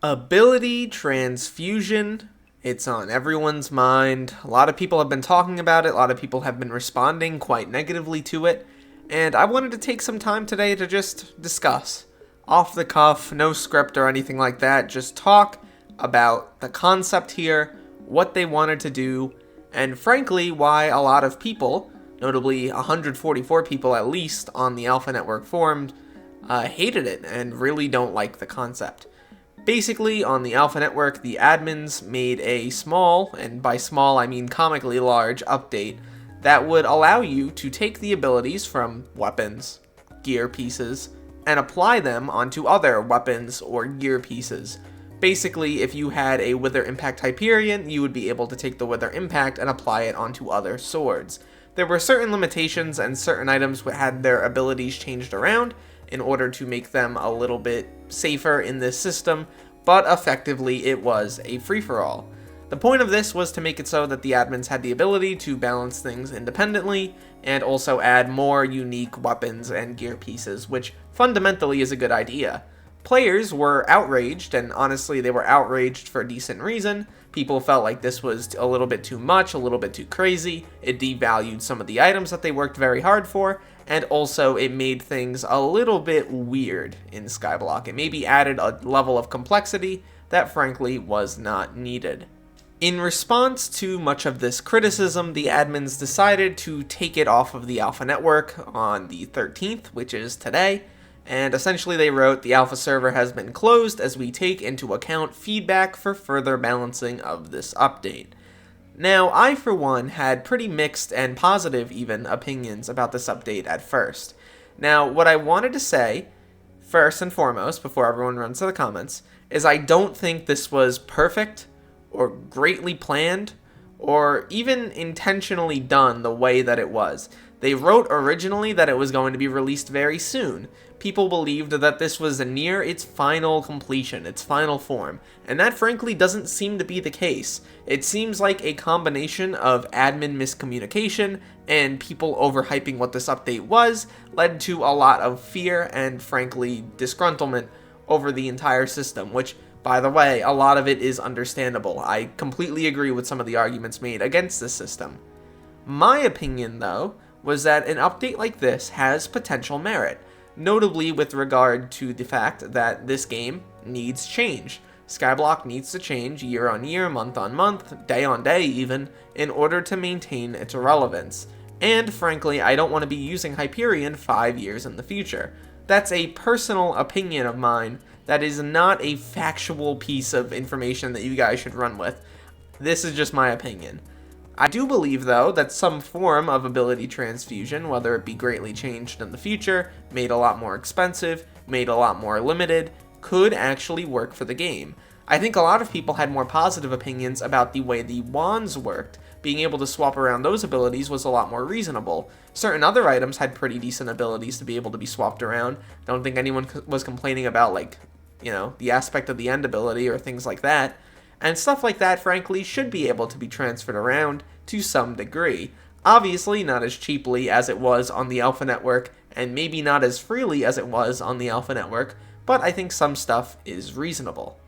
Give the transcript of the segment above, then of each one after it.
Ability Transfusion. It's on everyone's mind. A lot of people have been talking about it. A lot of people have been responding quite negatively to it. And I wanted to take some time today to just discuss. Off the cuff, no script or anything like that. Just talk about the concept here, what they wanted to do, and frankly, why a lot of people, notably 144 people at least on the Alpha Network forums, hated it and really don't like the concept. Basically, on the Alpha Network, the admins made a small, and by small I mean comically large, update that would allow you to take the abilities from weapons, gear pieces, and apply them onto other weapons or gear pieces. Basically, if you had a Wither Impact Hyperion, you would be able to take the Wither Impact and apply it onto other swords. There were certain limitations, and certain items had their abilities changed around in order to make them a little bit safer in this system, but effectively it was a free-for-all. The point of this was to make it so that the admins had the ability to balance things independently, and also add more unique weapons and gear pieces, which fundamentally is a good idea. Players were outraged, and honestly they were outraged for a decent reason. People felt like this was a little bit too much, a little bit too crazy. It devalued some of the items that they worked very hard for, and also it made things a little bit weird in Skyblock. It maybe added a level of complexity that frankly was not needed. In response to much of this criticism, the admins decided to take it off of the Alpha Network on the 13th, which is today, and essentially they wrote, "The Alpha server has been closed as we take into account feedback for further balancing of this update." Now, I for one had pretty mixed and positive even opinions about this update at first. Now, what I wanted to say, first and foremost, before everyone runs to the comments, is I don't think this was perfect, or greatly planned, or even intentionally done the way that it was. They wrote originally that it was going to be released very soon. People believed that this was near its final completion, its final form, and that frankly doesn't seem to be the case. It seems like a combination of admin miscommunication and people overhyping what this update was led to a lot of fear and frankly disgruntlement over the entire system, which, by the way, a lot of it is understandable. I completely agree with some of the arguments made against this system. My opinion, though, was that an update like this has potential merit, notably with regard to the fact that this game needs change. Skyblock needs to change year on year, month on month, day on day even, in order to maintain its relevance. And frankly, I don't want to be using Hyperion 5 years in the future. That's a personal opinion of mine. That is not a factual piece of information that you guys should run with. This is just my opinion. I do believe, though, that some form of ability transfusion, whether it be greatly changed in the future, made a lot more expensive, made a lot more limited, could actually work for the game. I think a lot of people had more positive opinions about the way the wands worked. Being able to swap around those abilities was a lot more reasonable. Certain other items had pretty decent abilities to be able to be swapped around. I don't think anyone was complaining about, like, the aspect of the end ability or things like that. And stuff like that, frankly, should be able to be transferred around to some degree. Obviously, not as cheaply as it was on the Alpha Network, and maybe not as freely as it was on the Alpha Network, but I think some stuff is reasonable.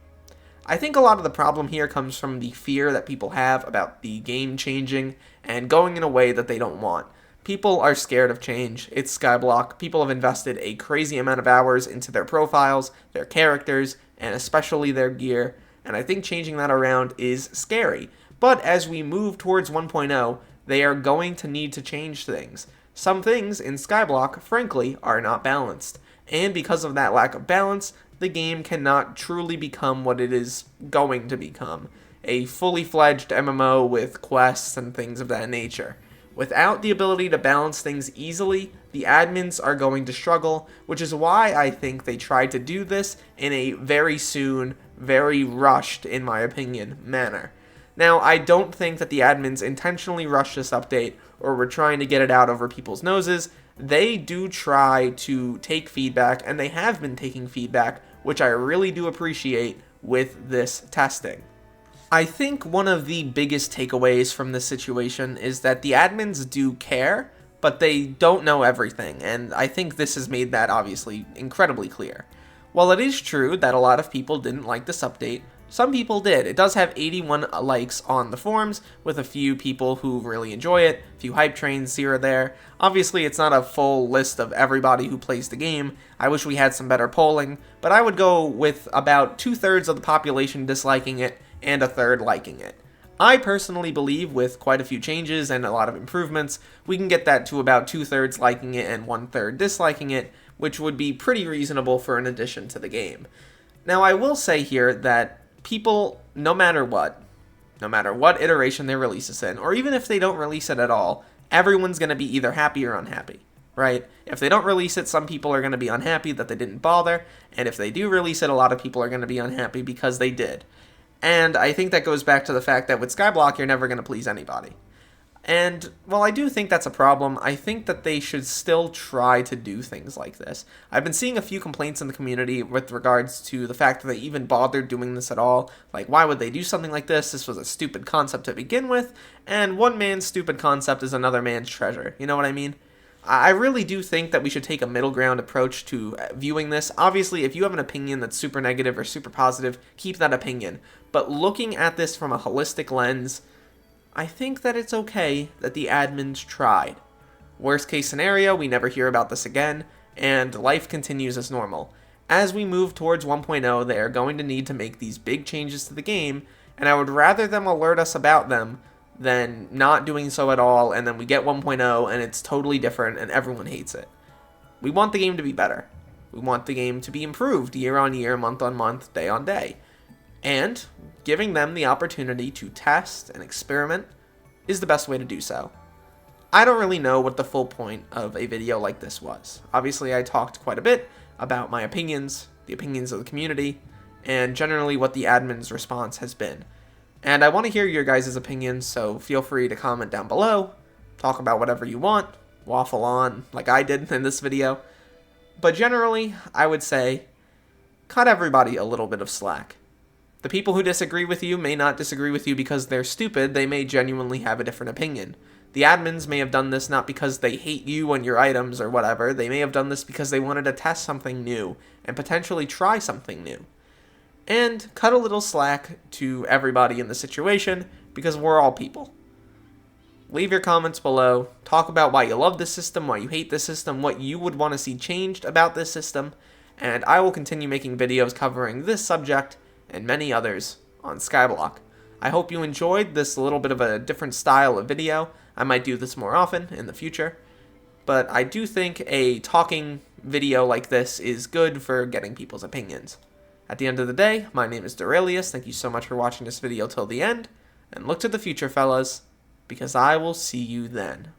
I think a lot of the problem here comes from the fear that people have about the game changing and going in a way that they don't want. People are scared of change. It's Skyblock. People have invested a crazy amount of hours into their profiles, their characters, and especially their gear, and I think changing that around is scary. But as we move towards 1.0, they are going to need to change things. Some things in Skyblock, frankly, are not balanced. And because of that lack of balance, the game cannot truly become what it is going to become. A fully fledged MMO with quests and things of that nature. Without the ability to balance things easily, the admins are going to struggle, which is why I think they tried to do this in a very soon, very rushed, in my opinion, manner. Now, I don't think that the admins intentionally rushed this update or were trying to get it out over people's noses. They do try to take feedback, and they have been taking feedback, which I really do appreciate with this testing. I think one of the biggest takeaways from this situation is that the admins do care, but they don't know everything, and I think this has made that obviously incredibly clear. While it is true that a lot of people didn't like this update, some people did. It does have 81 likes on the forums, with a few people who really enjoy it, a few hype trains here or there. Obviously, it's not a full list of everybody who plays the game. I wish we had some better polling, but I would go with about 2/3 of the population disliking it and 1/3 liking it. I personally believe with quite a few changes and a lot of improvements, we can get that to about 2/3 liking it and 1/3 disliking it, which would be pretty reasonable for an addition to the game. Now, I will say here that people, no matter what iteration they release this in, or even if they don't release it at all, everyone's going to be either happy or unhappy, right? If they don't release it, some people are going to be unhappy that they didn't bother, and if they do release it, a lot of people are going to be unhappy because they did. And I think that goes back to the fact that with Skyblock, you're never going to please anybody. And while I do think that's a problem, I think that they should still try to do things like this. I've been seeing a few complaints in the community with regards to the fact that they even bothered doing this at all. Like, why would they do something like this? This was a stupid concept to begin with, and one man's stupid concept is another man's treasure. You know what I mean? I really do think that we should take a middle ground approach to viewing this. Obviously, if you have an opinion that's super negative or super positive, keep that opinion. But looking at this from a holistic lens, I think that it's okay that the admins tried. Worst case scenario, we never hear about this again, and life continues as normal. As we move towards 1.0, they are going to need to make these big changes to the game, and I would rather them alert us about them than not doing so at all, and then we get 1.0 and it's totally different and everyone hates it. We want the game to be better. We want the game to be improved year on year, month on month, day on day. And giving them the opportunity to test and experiment is the best way to do so. I don't really know what the full point of a video like this was. Obviously, I talked quite a bit about my opinions, the opinions of the community, and generally what the admin's response has been. And I want to hear your guys' opinions, so feel free to comment down below, talk about whatever you want, waffle on like I did in this video. But generally, I would say, cut everybody a little bit of slack. The people who disagree with you may not disagree with you because they're stupid, they may genuinely have a different opinion. The admins may have done this not because they hate you and your items or whatever, they may have done this because they wanted to test something new and potentially try something new. And cut a little slack to everybody in the situation, because we're all people. Leave your comments below, talk about why you love this system, why you hate this system, what you would want to see changed about this system, and I will continue making videos covering this subject and many others on Skyblock. I hope you enjoyed this little bit of a different style of video. I might do this more often in the future, but I do think a talking video like this is good for getting people's opinions. At the end of the day, my name is Derailious. Thank you so much for watching this video till the end, and look to the future, fellas, because I will see you then.